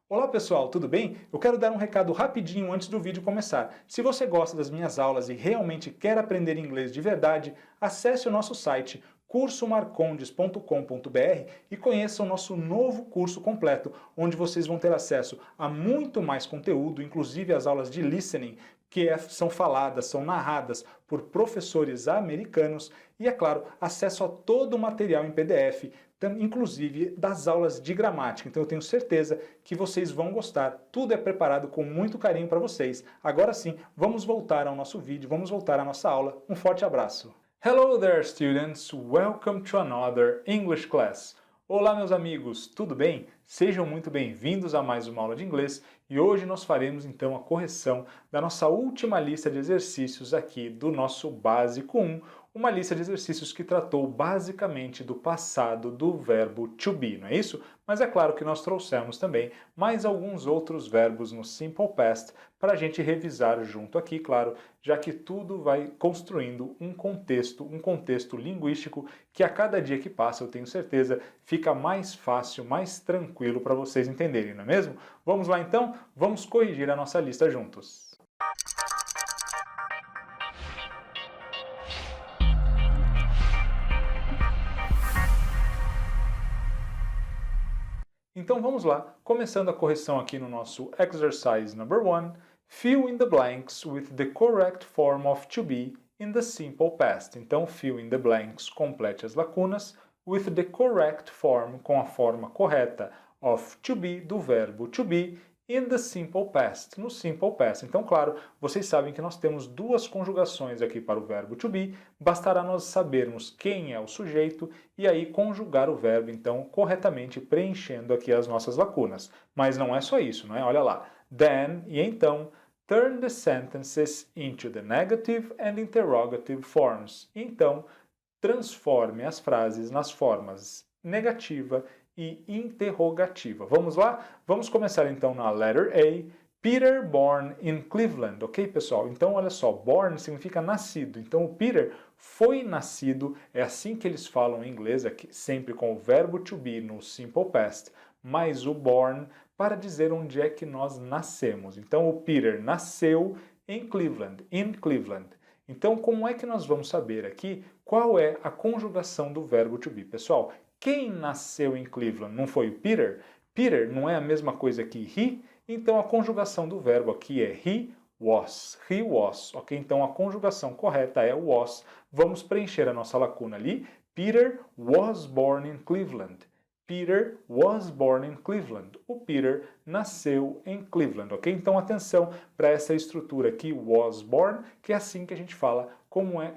Olá pessoal, tudo bem? Eu quero dar um recado rapidinho antes do vídeo começar. Se você gosta das minhas aulas e realmente quer aprender inglês de verdade, acesse o nosso site cursomarcondes.com.br e conheça o nosso novo curso completo, onde vocês vão ter acesso a muito mais conteúdo, inclusive as aulas de listening, são faladas, são narradas por professores americanos e, é claro, acesso a todo o material em PDF, inclusive das aulas de gramática. Então eu tenho certeza que vocês vão gostar. Tudo é preparado com muito carinho para vocês. Agora sim, vamos voltar ao nosso vídeo, vamos voltar à nossa aula. Um forte abraço. Hello there, students! Welcome to another English class. Olá, meus amigos, tudo bem? Sejam muito bem-vindos a mais uma aula de inglês e hoje nós faremos então a correção da nossa última lista de exercícios aqui do nosso Básico 1, uma lista de exercícios que tratou basicamente do passado do verbo to be, não é isso? Mas é claro que nós trouxemos também mais alguns outros verbos no Simple Past para a gente revisar junto aqui, claro, já que tudo vai construindo um contexto linguístico que a cada dia que passa, eu tenho certeza, fica mais fácil, mais tranquilo para vocês entenderem, não é mesmo? Vamos lá então? Vamos corrigir a nossa lista juntos. Então vamos lá, começando a correção aqui no nosso exercise number 1, fill in the blanks with the correct form of to be in the simple past. Então fill in the blanks, complete as lacunas, with the correct form, com a forma correta, of to be, do verbo to be, in the simple past, no simple past. Então, claro, vocês sabem que nós temos duas conjugações aqui para o verbo to be, bastará nós sabermos quem é o sujeito e aí conjugar o verbo, então, corretamente, preenchendo aqui as nossas lacunas. Mas não é só isso, não é? Olha lá. Then, e então, turn the sentences into the negative and interrogative forms. Então, transforme as frases nas formas negativa e interrogativa. Vamos lá? Vamos começar então na letter A. Peter born in Cleveland, ok, pessoal? Então, olha só, born significa nascido. Então, o Peter foi nascido, é assim que eles falam em inglês, aqui, sempre com o verbo to be no simple past, mais o born para dizer onde é que nós nascemos. Então, o Peter nasceu em Cleveland, in Cleveland. Então, como é que nós vamos saber aqui qual é a conjugação do verbo to be? Pessoal, quem nasceu em Cleveland? Não foi o Peter? Peter não é a mesma coisa que he? Então a conjugação do verbo aqui é he was. He was, ok? Então a conjugação correta é was. Vamos preencher a nossa lacuna ali. Peter was born in Cleveland. Peter was born in Cleveland. O Peter nasceu em Cleveland, ok? Então atenção para essa estrutura aqui, was born, que é assim que a gente fala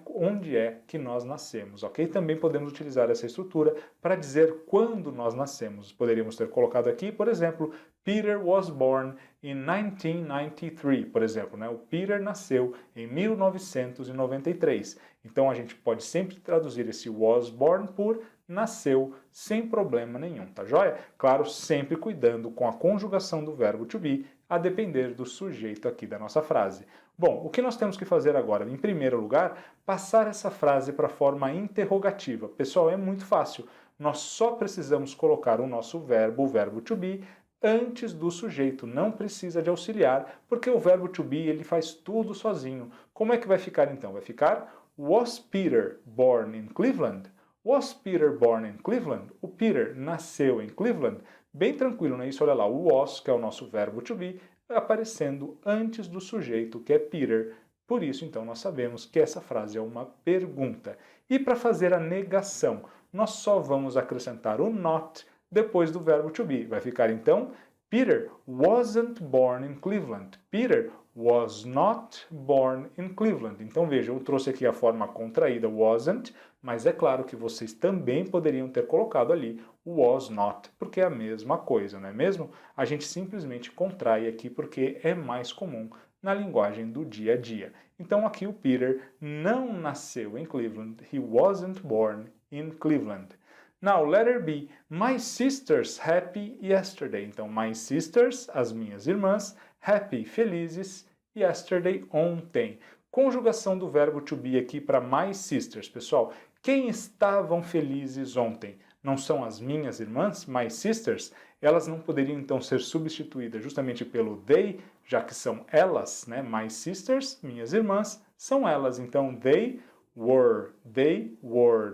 onde é que nós nascemos, ok? Também podemos utilizar essa estrutura para dizer quando nós nascemos. Poderíamos ter colocado aqui, por exemplo, Peter was born in 1993, por exemplo, né? O Peter nasceu em 1993. Então a gente pode sempre traduzir esse was born por nasceu sem problema nenhum, tá joia? Claro, sempre cuidando com a conjugação do verbo to be, a depender do sujeito aqui da nossa frase. Bom, o que nós temos que fazer agora? Em primeiro lugar, passar essa frase para a forma interrogativa. Pessoal, é muito fácil. Nós só precisamos colocar o nosso verbo, o verbo to be, antes do sujeito. Não precisa de auxiliar, porque o verbo to be ele faz tudo sozinho. Como é que vai ficar então? Vai ficar Was Peter born in Cleveland? Was Peter born in Cleveland? O Peter nasceu em Cleveland? Bem tranquilo, não é isso? Olha lá, o was, que é o nosso verbo to be, aparecendo antes do sujeito, que é Peter. Por isso, então, nós sabemos que essa frase é uma pergunta. E para fazer a negação, nós só vamos acrescentar o not depois do verbo to be. Vai ficar, então, Peter wasn't born in Cleveland. Peter was not born in Cleveland. Então, veja, eu trouxe aqui a forma contraída wasn't, mas é claro que vocês também poderiam ter colocado ali o was not, porque é a mesma coisa, não é mesmo? A gente simplesmente contrai aqui porque é mais comum na linguagem do dia a dia. Então, aqui o Peter não nasceu em Cleveland. He wasn't born in Cleveland. Now, letter B. My sisters happy yesterday. Então, my sisters, as minhas irmãs, happy, felizes, yesterday, ontem. Conjugação do verbo to be aqui para my sisters, pessoal. Quem estavam felizes ontem? não são as minhas irmãs, my sisters, elas não poderiam então ser substituídas justamente pelo they, já que são elas, né? My sisters, minhas irmãs, são elas. Então, they were,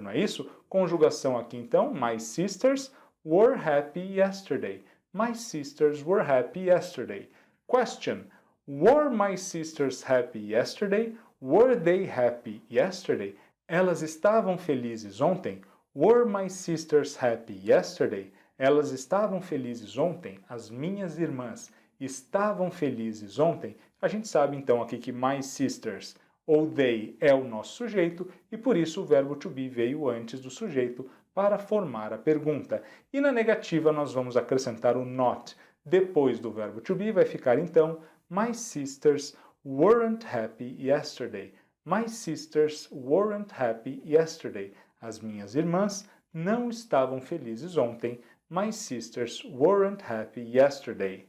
não é isso? Conjugação aqui então, my sisters were happy yesterday. My sisters were happy yesterday. Question: were my sisters happy yesterday? Were they happy yesterday? Elas estavam felizes ontem? Were my sisters happy yesterday? Elas estavam felizes ontem? As minhas irmãs estavam felizes ontem? A gente sabe então aqui que my sisters ou they é o nosso sujeito e por isso o verbo to be veio antes do sujeito para formar a pergunta. E na negativa nós vamos acrescentar o not. Depois do verbo to be vai ficar então my sisters weren't happy yesterday. My sisters weren't happy yesterday. As minhas irmãs não estavam felizes ontem. My sisters weren't happy yesterday.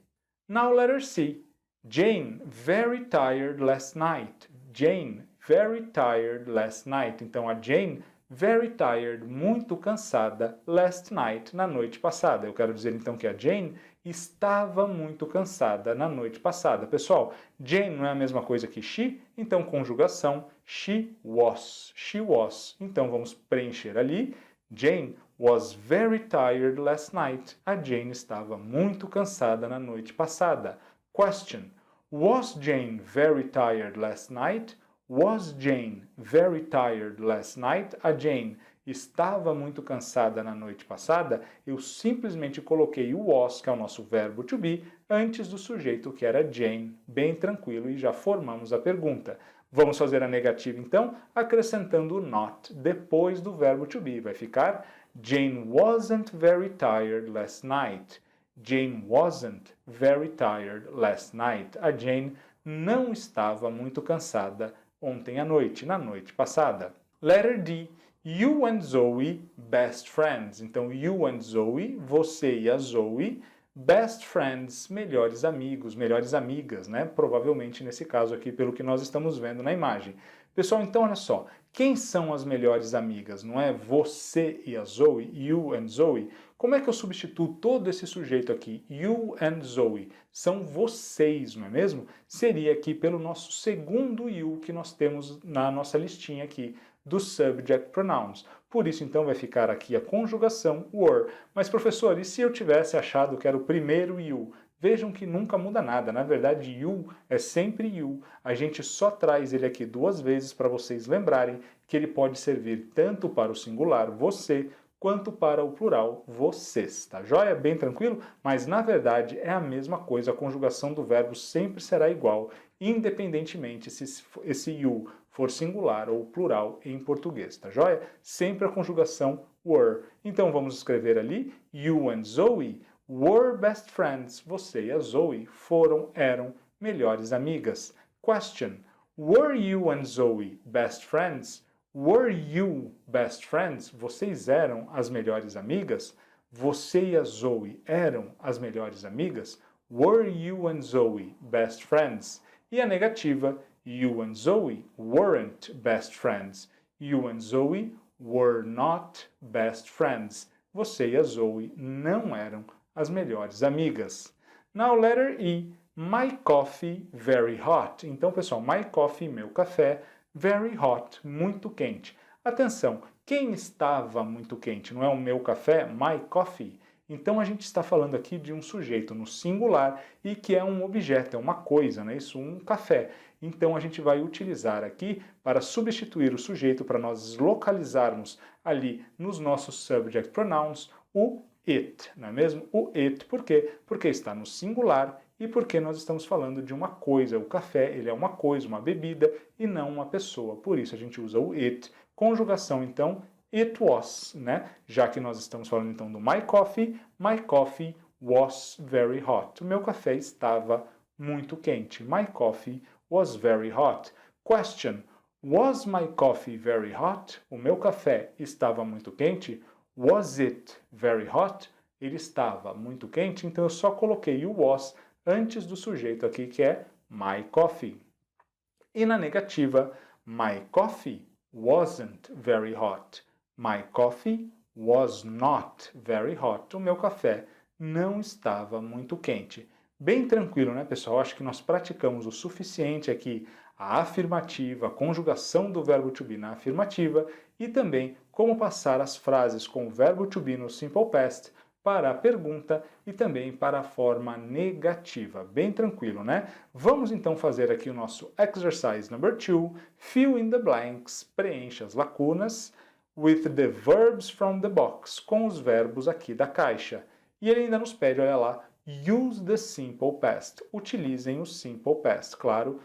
Now letter C. Jane, very tired last night. Jane, very tired last night. Então a Jane, very tired, muito cansada, last night, na noite passada. Eu quero dizer então que a Jane estava muito cansada na noite passada. Pessoal, Jane não é a mesma coisa que she, então conjugação, she was. She was. Então vamos preencher ali. Jane was very tired last night. A Jane estava muito cansada na noite passada. Question: was Jane very tired last night? Was Jane very tired last night? A Jane estava muito cansada na noite passada. Eu simplesmente coloquei o was, que é o nosso verbo to be, antes do sujeito que era Jane, bem tranquilo, e já formamos a pergunta. Vamos fazer a negativa então, acrescentando o not depois do verbo to be. Vai ficar Jane wasn't very tired last night. Jane wasn't very tired last night. A Jane não estava muito cansada ontem à noite, na noite passada. Letter D. You and Zoe, best friends. Então, you and Zoe, você e a Zoe, best friends, melhores amigos, melhores amigas, né? Provavelmente nesse caso aqui, pelo que nós estamos vendo na imagem. Pessoal, então olha só, quem são as melhores amigas? Não é você e a Zoe, you and Zoe? Como é que eu substituo todo esse sujeito aqui? You and Zoe. São vocês, não é mesmo? Seria aqui pelo nosso segundo you que nós temos na nossa listinha aqui dos subject pronouns. Por isso, então, vai ficar aqui a conjugação were. Mas, professor, e se eu tivesse achado que era o primeiro you? Vejam que nunca muda nada. Na verdade, you é sempre you. A gente só traz ele aqui duas vezes para vocês lembrarem que ele pode servir tanto para o singular, você, quanto para o plural, vocês. Tá joia? Bem tranquilo? Mas, na verdade, é a mesma coisa. A conjugação do verbo sempre será igual, independentemente se esse you for singular ou plural em português, tá joia? Sempre a conjugação were. Então vamos escrever ali, you and Zoe were best friends. Você e a Zoe eram melhores amigas. Question: were you and Zoe best friends? Were you best friends? Vocês eram as melhores amigas? Você e a Zoe eram as melhores amigas? Were you and Zoe best friends? E a negativa, you and Zoe weren't best friends. You and Zoe were not best friends. Você e a Zoe não eram as melhores amigas. Now, letter E. My coffee very hot. Então, pessoal, my coffee, meu café, very hot, muito quente. Atenção, quem estava muito quente? Não é o meu café, my coffee? Então, a gente está falando aqui de um sujeito no singular e que é um objeto, é uma coisa, né? Isso, um café. Então, a gente vai utilizar aqui para substituir o sujeito, para nós localizarmos ali nos nossos subject pronouns o it, não é mesmo? O it, por quê? Porque está no singular e porque nós estamos falando de uma coisa. O café, ele é uma coisa, uma bebida e não uma pessoa. Por isso, a gente usa o it. Conjugação, então, it was, né? Já que nós estamos falando então do my coffee was very hot. O meu café estava muito quente. My coffee was very hot. Question: was my coffee very hot? O meu café estava muito quente. Was it very hot? Ele estava muito quente, então eu só coloquei o was antes do sujeito aqui, que é my coffee. E na negativa, my coffee wasn't very hot. My coffee was not very hot. O meu café não estava muito quente. Bem tranquilo, né, pessoal? Acho que nós praticamos o suficiente aqui a afirmativa, a conjugação do verbo to be na afirmativa e também como passar as frases com o verbo to be no simple past para a pergunta e também para a forma negativa. Bem tranquilo, né? Vamos então fazer aqui o nosso exercise number 2, fill in the blanks, preencha as lacunas, with the verbs from the box, com os verbos aqui da caixa. E ele ainda nos pede, olha lá, use the simple past, utilizem o simple past, claro,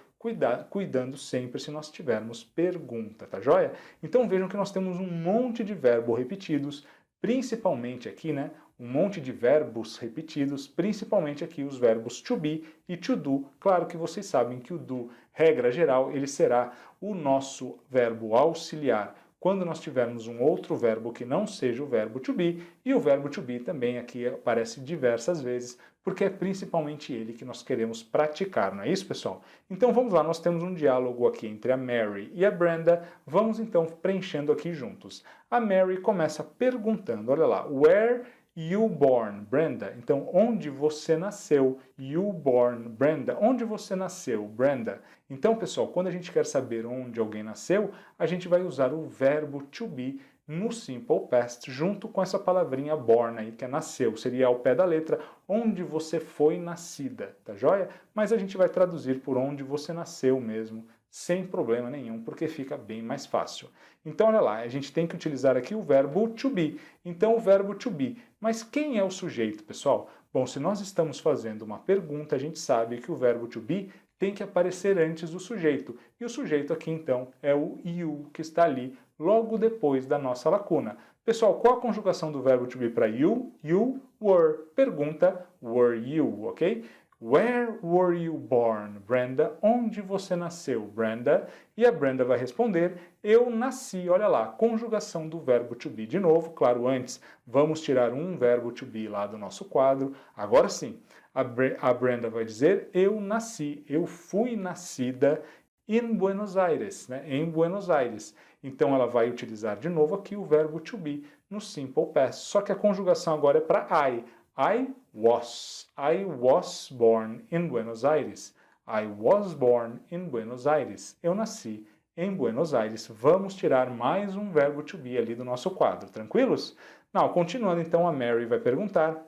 cuidando sempre se nós tivermos pergunta, tá joia? Então vejam que nós temos um monte de verbos repetidos, principalmente aqui, né, um monte de verbos repetidos, principalmente aqui os verbos to be e to do. Claro que vocês sabem que o do, regra geral, ele será o nosso verbo auxiliar quando nós tivermos um outro verbo que não seja o verbo to be, e o verbo to be também aqui aparece diversas vezes, porque é principalmente ele que nós queremos praticar, não é isso, pessoal? Então vamos lá, nós temos um diálogo aqui entre a Mary e a Brenda, vamos então preenchendo aqui juntos. A Mary começa perguntando, olha lá, where you born, Brenda? Então, onde você nasceu? You born, Brenda. Onde você nasceu, Brenda? Então, pessoal, quando a gente quer saber onde alguém nasceu, a gente vai usar o verbo to be no simple past, junto com essa palavrinha born aí, que é nasceu. Seria ao pé da letra, onde você foi nascida, tá joia? Mas a gente vai traduzir por onde você nasceu mesmo, sem problema nenhum, porque fica bem mais fácil. Então, olha lá, a gente tem que utilizar aqui o verbo to be. Então, o verbo to be. Mas quem é o sujeito, pessoal? Bom, se nós estamos fazendo uma pergunta, a gente sabe que o verbo to be tem que aparecer antes do sujeito. E o sujeito aqui, então, é o you, que está ali logo depois da nossa lacuna. Pessoal, qual a conjugação do verbo to be para you? You were. Pergunta, were you, ok? Where were you born, Brenda? Onde você nasceu, Brenda? E a Brenda vai responder, eu nasci. Olha lá, conjugação do verbo to be de novo. Claro, antes vamos tirar um verbo to be lá do nosso quadro. Agora sim, a Brenda vai dizer, eu nasci, eu fui nascida em Buenos Aires, né? Em Buenos Aires. Então ela vai utilizar de novo aqui o verbo to be no simple past. Só que a conjugação agora é para I. I was born in Buenos Aires. I was born in Buenos Aires. Eu nasci em Buenos Aires. Vamos tirar mais um verbo to be ali do nosso quadro, tranquilos? Não, continuando então, a Mary vai perguntar,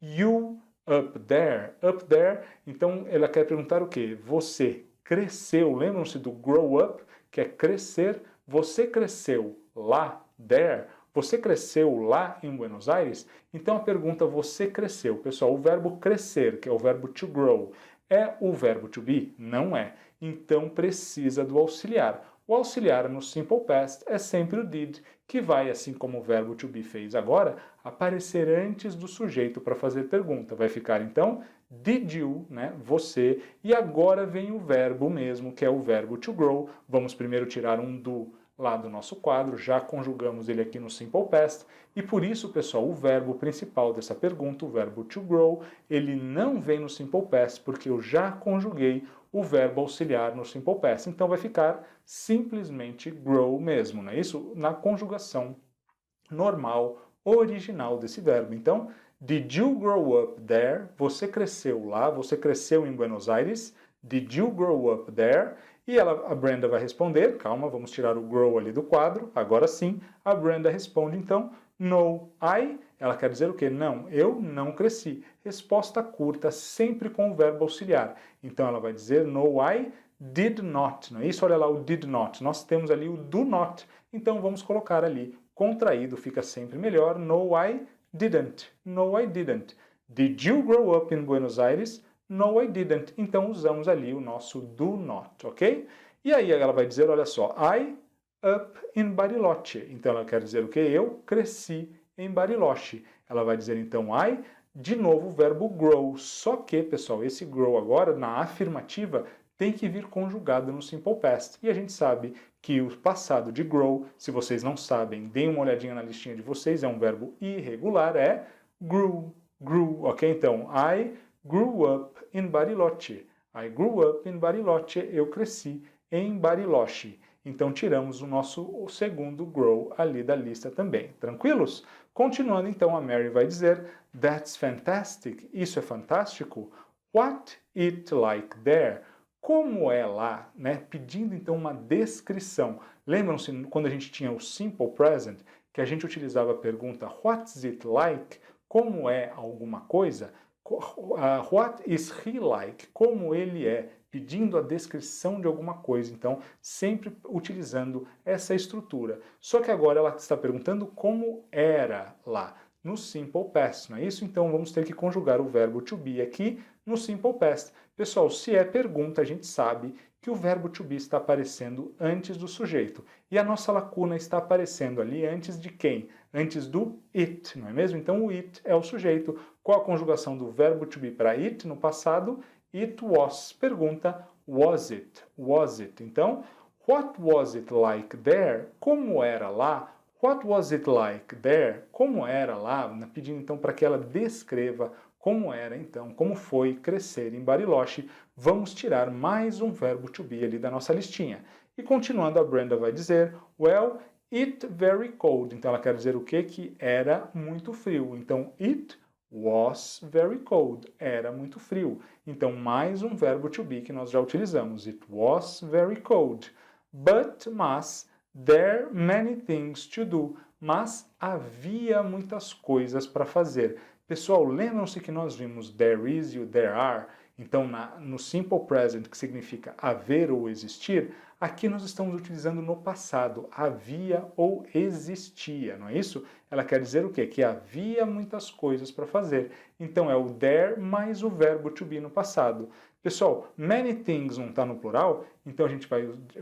you up there? Up there, então ela quer perguntar o quê? Você cresceu, lembram-se do grow up, que é crescer? Você cresceu lá, there? Você cresceu lá em Buenos Aires? Então a pergunta você cresceu. Pessoal, o verbo crescer, que é o verbo to grow, é o verbo to be? Não é. Então precisa do auxiliar. O auxiliar no simple past é sempre o did, que vai, assim como o verbo to be fez agora, aparecer antes do sujeito para fazer pergunta. Vai ficar então did you, né, você, e agora vem o verbo mesmo, que é o verbo to grow. Vamos primeiro tirar um do lá do nosso quadro, já conjugamos ele aqui no simple past, e por isso, pessoal, o verbo principal dessa pergunta, o verbo to grow, ele não vem no simple past, porque eu já conjuguei o verbo auxiliar no simple past, então vai ficar simplesmente grow mesmo, não é isso? Na conjugação normal, original desse verbo. Então, did you grow up there? Você cresceu lá, você cresceu em Buenos Aires? Did you grow up there? E a Brenda vai responder, calma, vamos tirar o grow ali do quadro, agora sim, a Brenda responde então, no, ela quer dizer o quê? Não, eu não cresci. Resposta curta, sempre com o verbo auxiliar. Então ela vai dizer, no, I did not, não é isso? Olha lá o did not, nós temos ali o do not, então vamos colocar ali, contraído fica sempre melhor, no, I didn't, no, I didn't. Did you grow up in Buenos Aires? No, I didn't. Então usamos ali o nosso do not, ok? E aí ela vai dizer, olha só, I up in Bariloche. Então ela quer dizer o quê? Eu cresci em Bariloche. Ela vai dizer então I, de novo o verbo grow. Só que, pessoal, esse grow agora, na afirmativa, tem que vir conjugado no simple past. E a gente sabe que o passado de grow, se vocês não sabem, deem uma olhadinha na listinha de vocês, é um verbo irregular, é grew, ok? Então, I grew up in Bariloche. I grew up in Bariloche. Eu cresci em Bariloche. Então tiramos o segundo grow ali da lista também. Tranquilos? Continuando então, a Mary vai dizer, That's fantastic. Isso é fantástico. What it like there? Como é lá, né? Pedindo então uma descrição. Lembram-se quando a gente tinha o simple present, que a gente utilizava a pergunta What's it like? Como é alguma coisa? What is he like? Como ele é? Pedindo a descrição de alguma coisa. Então, sempre utilizando essa estrutura. Só que agora ela está perguntando como era lá, no simple past, não é isso? Então, vamos ter que conjugar o verbo to be aqui no simple past. Pessoal, se é pergunta, a gente sabe que o verbo to be está aparecendo antes do sujeito. E a nossa lacuna está aparecendo ali antes de quem? Antes do it, não é mesmo? Então, o it é o sujeito. Qual a conjugação do verbo to be para it no passado? It was. Pergunta, was it? Was it? Então, what was it like there? Como era lá? What was it like there? Como era lá? Pedindo então para que ela descreva como era então, como foi crescer em Bariloche. Vamos tirar mais um verbo to be ali da nossa listinha. E continuando, a Brenda vai dizer, well, it very cold. Então ela quer dizer o quê? Que era muito frio. Então, it was very cold. Era muito frio. Então, mais um verbo to be que nós já utilizamos. It was very cold. Mas, there many things to do. Mas havia muitas coisas para fazer. Pessoal, lembram-se que nós vimos there is e o there are? Então, no simple present, que significa haver ou existir, aqui nós estamos utilizando no passado, havia ou existia, não é isso? Ela quer dizer o quê? Que havia muitas coisas para fazer. Então, é o there mais o verbo to be no passado. Pessoal, many things não está no plural, então a gente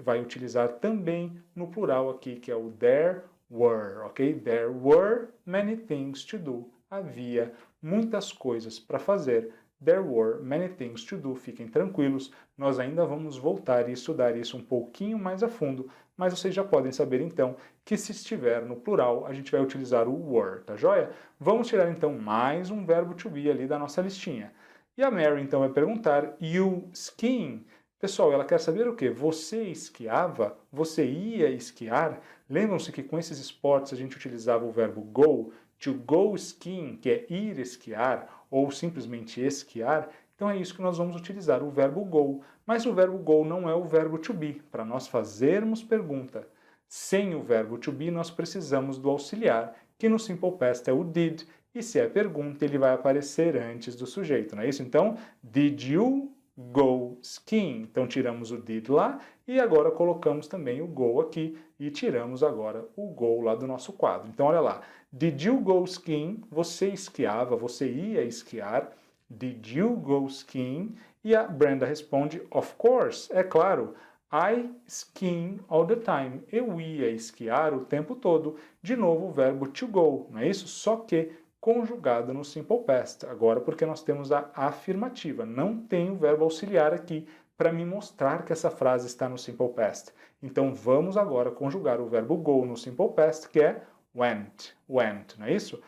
vai utilizar também no plural aqui, que é o there were, ok? There were many things to do. Havia muitas coisas para fazer. There were many things to do. Fiquem tranquilos, nós ainda vamos voltar e estudar isso um pouquinho mais a fundo, mas vocês já podem saber então que se estiver no plural, a gente vai utilizar o were, tá joia? Vamos tirar então mais um verbo to be ali da nossa listinha. E a Mary então vai perguntar, you skiing? Pessoal, ela quer saber o quê? Você esquiava? Você ia esquiar? Lembram-se que com esses esportes a gente utilizava o verbo go, to go skiing, que é ir esquiar, ou simplesmente esquiar. Então é isso que nós vamos utilizar, o verbo go. Mas o verbo go não é o verbo to be. Para nós fazermos pergunta sem o verbo to be, nós precisamos do auxiliar, que no simple past é o did, e se é pergunta, ele vai aparecer antes do sujeito, não é isso? Então, did you go skiing? Então tiramos o did lá e agora colocamos também o go aqui e tiramos agora o go lá do nosso quadro. Então olha lá, did you go skiing? Você esquiava, você ia esquiar. Did you go skiing? E a Brenda responde, of course, é claro. I skiing all the time. Eu ia esquiar o tempo todo. De novo o verbo to go, não é isso? Só que conjugado no simple past. Agora porque nós temos a afirmativa. Não tem o verbo auxiliar aqui para me mostrar que essa frase está no simple past. Então vamos agora conjugar o verbo go no simple past, que é went. Went, não é isso?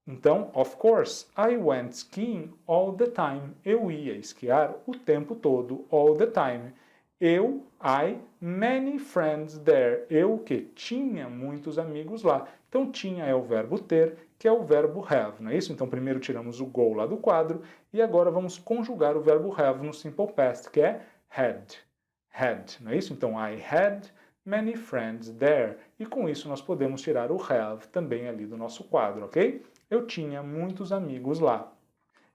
Então, of course, I went skiing all the time. Eu ia esquiar o tempo todo, all the time. Many friends there. Eu que tinha muitos amigos lá. Então, tinha é o verbo ter, que é o verbo have, não é isso? Então, primeiro tiramos o go lá do quadro e agora vamos conjugar o verbo have no simple past, que é had. Had, não é isso? Então, I had many friends there. E com isso nós podemos tirar o have também ali do nosso quadro, ok? Eu tinha muitos amigos lá.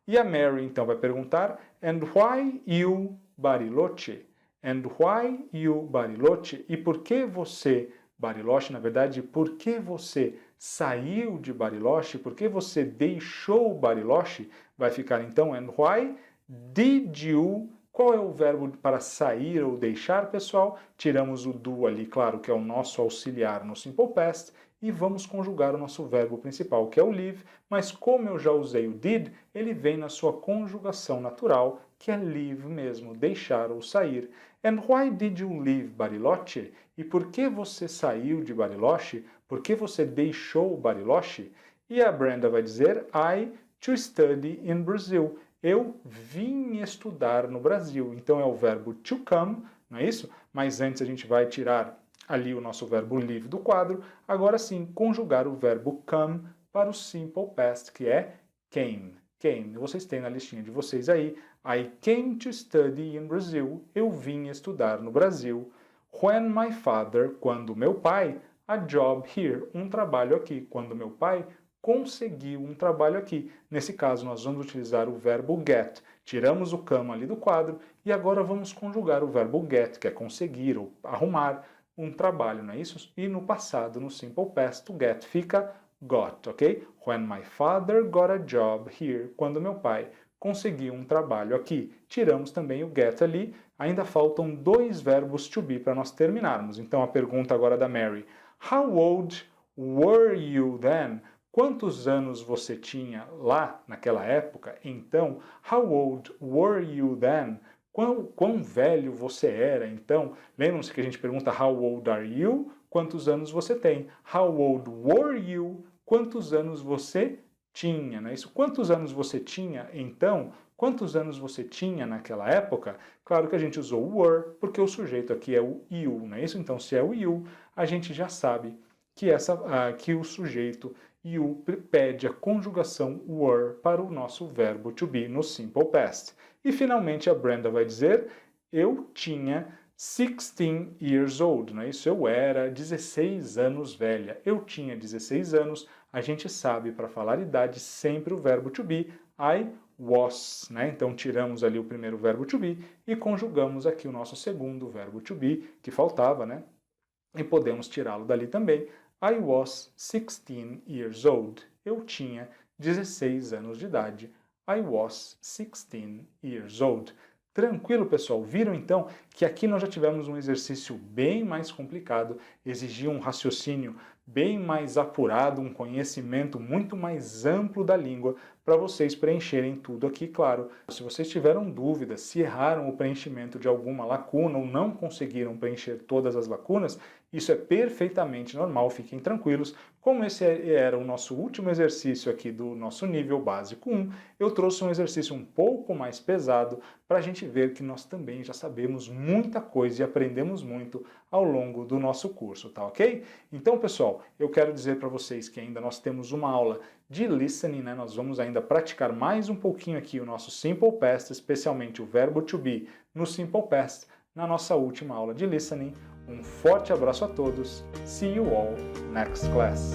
E a Mary então vai perguntar, and why you Bariloche? And why you Bariloche? E por que você, Bariloche, na verdade, por que você saiu de Bariloche? Por que você deixou Bariloche? Vai ficar então, and why did you... Qual é o verbo para sair ou deixar, pessoal? Tiramos o do ali, claro, que é o nosso auxiliar no simple past, e vamos conjugar o nosso verbo principal, que é o leave, mas como eu já usei o did, ele vem na sua conjugação natural, que é leave mesmo, deixar ou sair. And why did you leave Bariloche? E por que você saiu de Bariloche? Por que você deixou Bariloche? E a Brenda vai dizer, to study in Brazil. Eu vim estudar no Brasil. Então é o verbo to come, não é isso? Mas antes a gente vai tirar ali o nosso verbo live do quadro, agora sim conjugar o verbo come para o simple past, que é came. Came. Vocês têm na listinha de vocês aí, I came to study in Brazil. Eu vim estudar no Brasil. When my father, quando meu pai, a job here, um trabalho aqui. Quando meu pai conseguiu um trabalho aqui. Nesse caso, nós vamos utilizar o verbo get. Tiramos o come ali do quadro e agora vamos conjugar o verbo get, que é conseguir ou arrumar um trabalho, não é isso? E no passado, no simple past, o get fica got, ok? When my father got a job here. Quando meu pai conseguiu um trabalho aqui. Tiramos também o get ali. Ainda faltam dois verbos to be para nós terminarmos. Então a pergunta agora da Mary. How old were you then? Quantos anos você tinha lá naquela época? Então, how old were you then? Quão velho você era? Então, lembram-se que a gente pergunta how old are you? Quantos anos você tem? How old were you? Quantos anos você tinha, não é isso? Quantos anos você tinha, então? Quantos anos você tinha naquela época? Claro que a gente usou o were, porque o sujeito aqui é o you, não é isso? Então, se é o you, a gente já sabe que, que o sujeito you pede a conjugação were para o nosso verbo to be no simple past. E finalmente a Brenda vai dizer, eu tinha 16 years old, não é isso? Eu era 16 anos velha. Eu tinha 16 anos, a gente sabe para falar idade sempre o verbo to be, I was, né? Então tiramos ali o primeiro verbo to be e conjugamos aqui o nosso segundo verbo to be, que faltava, né? E podemos tirá-lo dali também. I was 16 years old. Eu tinha 16 anos de idade. I was 16 years old. Tranquilo, pessoal? Viram então que aqui nós já tivemos um exercício bem mais complicado, exigia um raciocínio bem mais apurado, um conhecimento muito mais amplo da língua para vocês preencherem tudo aqui, claro. Se vocês tiveram dúvidas, se erraram o preenchimento de alguma lacuna ou não conseguiram preencher todas as lacunas, isso é perfeitamente normal, fiquem tranquilos. Como esse era o nosso último exercício aqui do nosso nível básico 1, eu trouxe um exercício um pouco mais pesado para a gente ver que nós também já sabemos muita coisa e aprendemos muito ao longo do nosso curso, tá ok? Então, pessoal, eu quero dizer para vocês que ainda nós temos uma aula de listening, né? Nós vamos ainda praticar mais um pouquinho aqui o nosso Simple Past, especialmente o verbo to be no Simple Past, na nossa última aula de listening. Um forte abraço a todos. See you all next class.